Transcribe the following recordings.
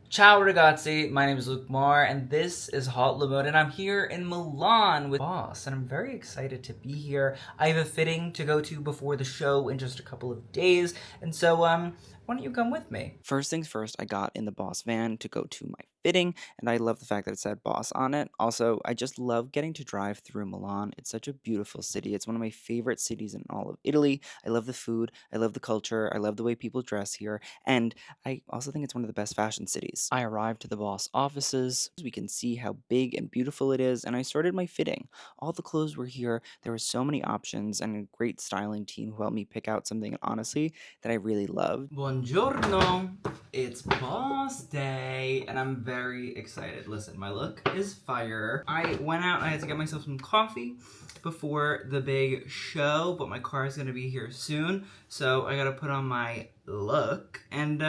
Ciao ragazzi, my name is Luke Marr and this is Hot Limode and I'm here in Milan with Boss and I'm very excited to be here. I have a fitting to go to before the show in just a couple of days and so why don't you come with me? First things first, I got in the Boss van to go to my fitting, and I love the fact that it said Boss on it. Also, I just love getting to drive through Milan. It's such a beautiful city. It's one of my favorite cities in all of Italy. I love the food, I love the culture, I love the way people dress here, and I also think it's one of the best fashion cities. I arrived to the Boss offices. We can see how big and beautiful it is, and I started my fitting. All the clothes were here. There were so many options and a great styling team who helped me pick out something, honestly, that I really loved. Buongiorno, it's Boss Day and I'm very excited. Listen, my look is fire. I went out and I had to get myself some coffee before the big show, but my car is gonna be here soon, so I gotta put on my look and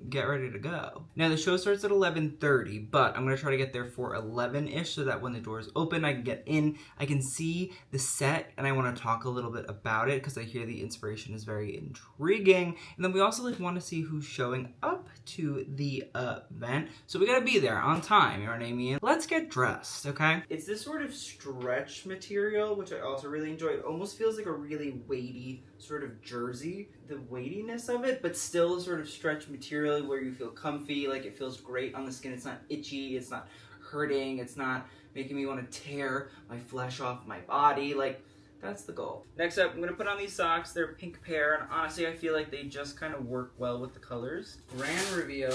get ready to go. Now the show starts at 11:30, but I'm gonna try to get there for 11-ish so that when the doors open I can get in, I can see the set, and I want to talk a little bit about it because I hear the inspiration is very intriguing. And then we also want to see who's showing up to the event, so we gotta be there on time, you know what I mean? Let's get dressed, okay? It's this sort of stretch material, which I also really enjoy. It almost feels like a really weighty sort of jersey, the weightiness of it, but still a sort of stretch material where you feel comfy, like it feels great on the skin. It's not itchy, it's not hurting, it's not making me want to tear my flesh off my body. Like, that's the goal. Next up, I'm gonna put on these socks. They're a pink pair, and honestly, I feel like they just kind of work well with the colors. Grand reveal,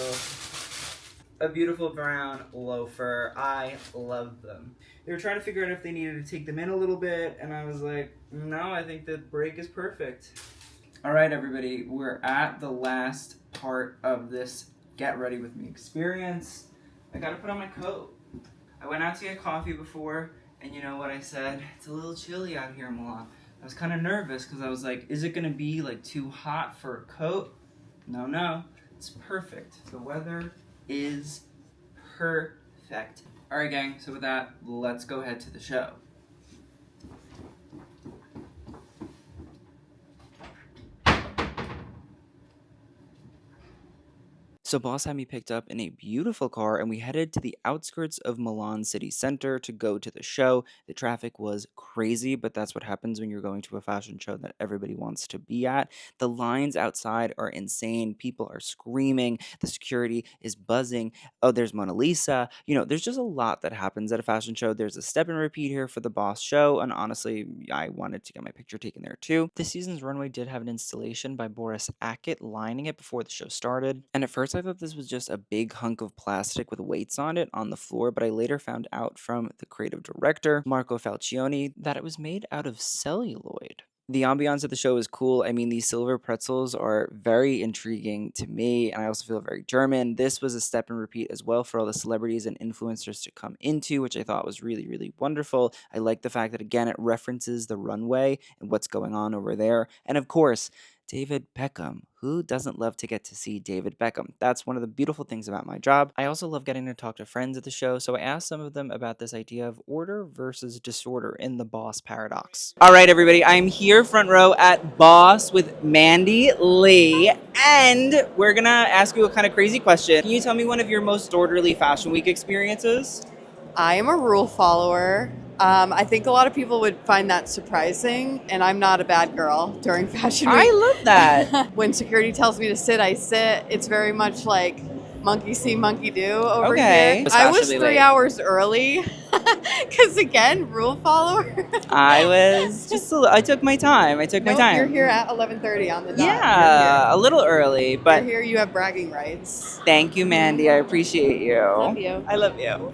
a beautiful brown loafer. I love them. They were trying to figure out if they needed to take them in a little bit, and I was like, no, I think the break is perfect. All right, everybody, we're at the last part of this Get Ready With Me experience. I gotta put on my coat. I went out to get coffee before, and you know what I said? It's a little chilly out here in Milan. I was kind of nervous because I was like, is it gonna be like too hot for a coat? No, it's perfect. The weather is perfect. All right, gang, so with that, let's go ahead to the show. So Boss had me picked up in a beautiful car and we headed to the outskirts of Milan city center to go to the show. The traffic was crazy, but that's what happens when you're going to a fashion show that everybody wants to be at. The lines outside are insane. People are screaming. The security is buzzing. Oh, there's Mona Lisa. You know, there's just a lot that happens at a fashion show. There's a step and repeat here for the Boss show, and honestly, I wanted to get my picture taken there too. This season's runway did have an installation by Boris Acket lining it before the show started, and at first I thought this was just a big hunk of plastic with weights on it on the floor, but I later found out from the creative director, Marco Falcioni, that it was made out of celluloid. The ambiance of the show is cool. I mean, these silver pretzels are very intriguing to me, and I also feel very German. This was a step and repeat as well for all the celebrities and influencers to come into, which I thought was really, really wonderful. I like the fact that, again, it references the runway and what's going on over there. And of course, David Beckham. Who doesn't love to get to see David Beckham? That's one of the beautiful things about my job. I also love getting to talk to friends at the show, so I asked some of them about this idea of order versus disorder in the Boss paradox. All right, everybody, I'm here front row at Boss with Mandy Lee, and we're gonna ask you a kind of crazy question. Can you tell me one of your most orderly Fashion Week experiences? I am a rule follower. I think a lot of people would find that surprising, and I'm not a bad girl during Fashion Week. I love that. When security tells me to sit, I sit. It's very much like monkey see, monkey do over Okay. here. I was Especially 3 late. hours early because, again, rule follower. I was just, I took my time. No, you're here at 11:30 on the dot. Yeah, a little early, but You're here, you have bragging rights. thank you, Mandy. I appreciate you. Love you. I love you.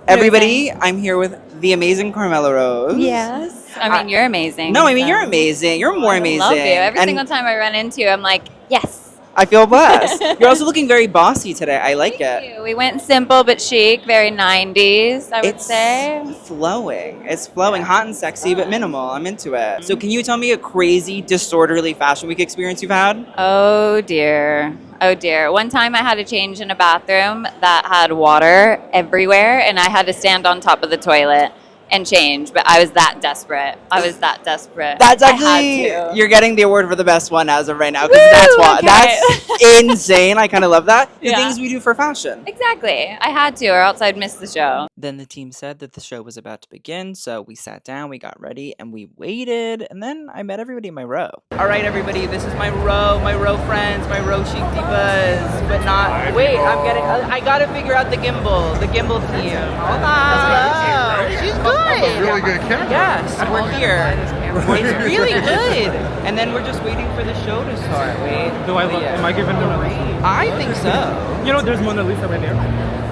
Everybody, I'm here with the amazing Carmela Rose. Yes. I mean, you're amazing. No, I mean, so. you're amazing. You're more I amazing. love you. Every And single time I run into you, I'm like, yes. I feel blessed. You're also looking very bossy today. I like Thank it. you. We went simple but chic, very 90s, I would It's say. flowing. It's flowing, hot and sexy, but minimal. I'm into it. So can you tell me a crazy, disorderly Fashion Week experience you've had? Oh dear. Oh dear. One time I had to change in a bathroom that had water everywhere and I had to stand on top of the toilet. and change, but I was that desperate. That's I had actually, to. you're getting the award for the best one as of right now, Woo, because okay. that's insane. I kind of love that. The Yeah. things we do for fashion. Exactly. I had to, or else I'd miss the show. Then the team said that the show was about to begin, so we sat down, we got ready, and we waited, and then I met everybody in my row. All right, everybody, this is my row friends, my row chic divas, but not, wait, I gotta figure out the gimbal team. Hold on. Hello. She's good. Really good camera. Yes, we're here. It's really good. And then we're just waiting for the show to start. Wait. Do I look? Yeah. Am I giving them a? I think so. You know, there's Mona Lisa right there.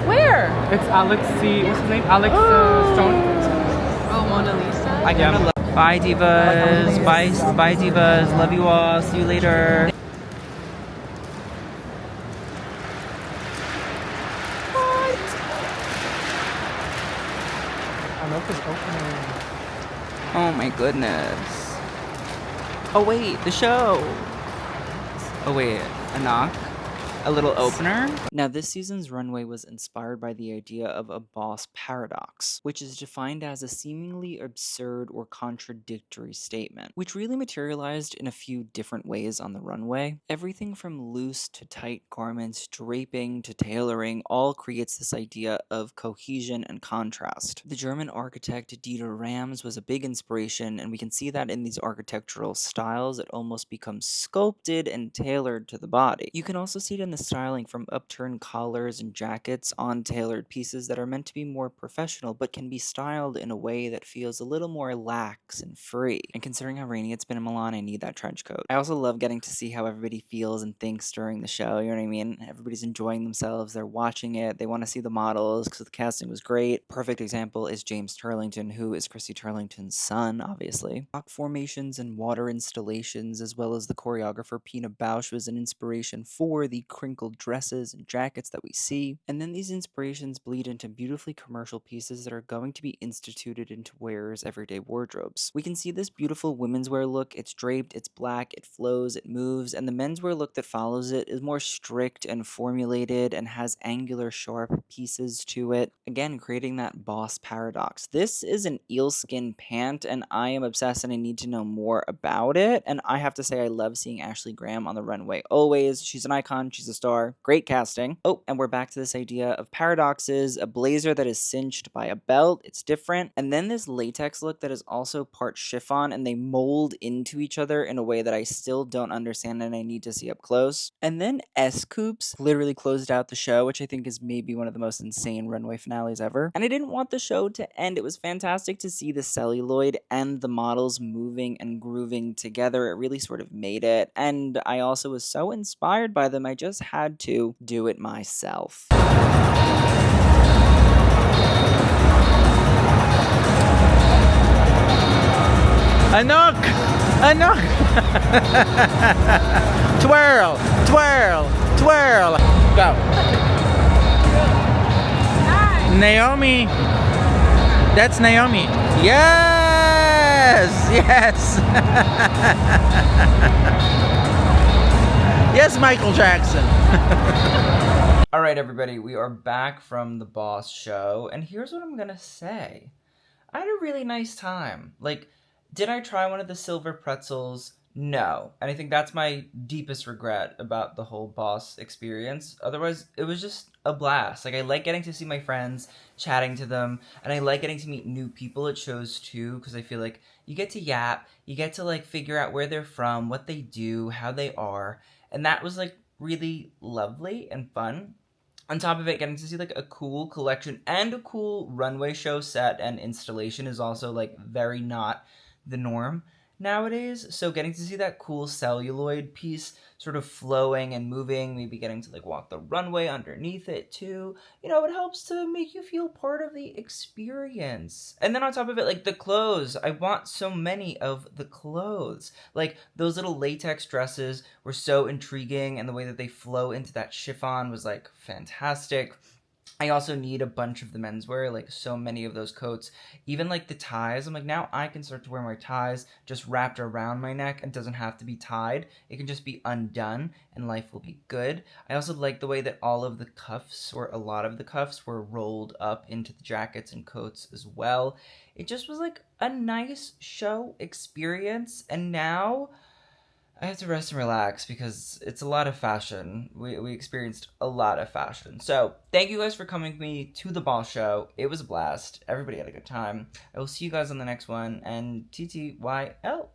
Where? It's Alex C. What's his name? Alex Stone. Oh, Mona Lisa. I kind of love. Bye, divas. Bye, divas. Love you all. See you later. Anok is opening. Oh my goodness. Oh wait, the show. Oh wait, a knock? A little opener? Now this season's runway was inspired by the idea of a boss paradox, which is defined as a seemingly absurd or contradictory statement, which really materialized in a few different ways on the runway. Everything from loose to tight garments, draping to tailoring, all creates this idea of cohesion and contrast. The German architect Dieter Rams was a big inspiration, and we can see that in these architectural styles. It almost becomes sculpted and tailored to the body. You can also see it in the styling, from upturned collars and jackets on tailored pieces that are meant to be more professional but can be styled in a way that feels a little more lax and free. And considering how rainy it's been in Milan, I need that trench coat. I also love getting to see how everybody feels and thinks during the show, you know what I mean? Everybody's enjoying themselves, they're watching it, they want to see the models because the casting was great. Perfect example is James Turlington, who is Chrissy Turlington's son, obviously. Rock formations and water installations, as well as the choreographer Pina Bausch, was an inspiration for the crinkled dresses and jackets that we see, and then these inspirations bleed into beautifully commercial pieces that are going to be instituted into wearers' everyday wardrobes. We can see this beautiful women's wear look. It's draped, it's black, it flows, it moves, and the menswear look that follows it is more strict and formulated and has angular, sharp pieces to it, again creating that boss paradox. This is an eelskin pant, and I am obsessed and I need to know more about it, and I have to say I love seeing Ashley Graham on the runway always. She's an icon, she's a star, great casting. Oh, and we're back to this idea of paradoxes, a blazer that is cinched by a belt, it's different, and then this latex look that is also part chiffon, and they mold into each other in a way that I still don't understand and I need to see up close. And then Coups literally closed out the show, which I think is maybe one of the most insane runway finales ever. And I didn't want the show to end. It was fantastic to see the celluloid and the models moving and grooving together. It really sort of made it, and I also was so inspired by them, I just had to do it myself. Anok! Anok! Twirl! Twirl! Twirl! Go! Naomi! That's Naomi! Yes! Yes! Yes, Michael Jackson! Alright, everybody, we are back from the Boss show, and here's what I'm gonna say. I had a really nice time. Like, did I try one of the silver pretzels? No. And I think that's my deepest regret about the whole Boss experience. Otherwise, it was just a blast. Like, I like getting to see my friends, chatting to them, and I like getting to meet new people at shows too, because I feel like you get to yap, you get to, like, figure out where they're from, what they do, how they are, and that was, like, really lovely and fun. On top of it, getting to see, like, a cool collection and a cool runway show set and installation is also, like, very not the norm nowadays. So getting to see that cool celluloid piece sort of flowing and moving, maybe getting to, like, walk the runway underneath it too, you know, it helps to make you feel part of the experience. And then on top of it, like, the clothes, I want so many of the clothes. Like, those little latex dresses were so intriguing, and the way that they flow into that chiffon was, like, fantastic. I also need a bunch of the menswear, like so many of those coats. Even like the ties, I'm like, now I can start to wear my ties just wrapped around my neck and doesn't have to be tied. It can just be undone and life will be good. I also like the way that all of the cuffs, or a lot of the cuffs, were rolled up into the jackets and coats as well. It just was like a nice show experience, and now I have to rest and relax because it's a lot of fashion. We experienced a lot of fashion. So thank you guys for coming with me to the Boss Show. It was a blast. Everybody had a good time. I will see you guys on the next one. And TTYL.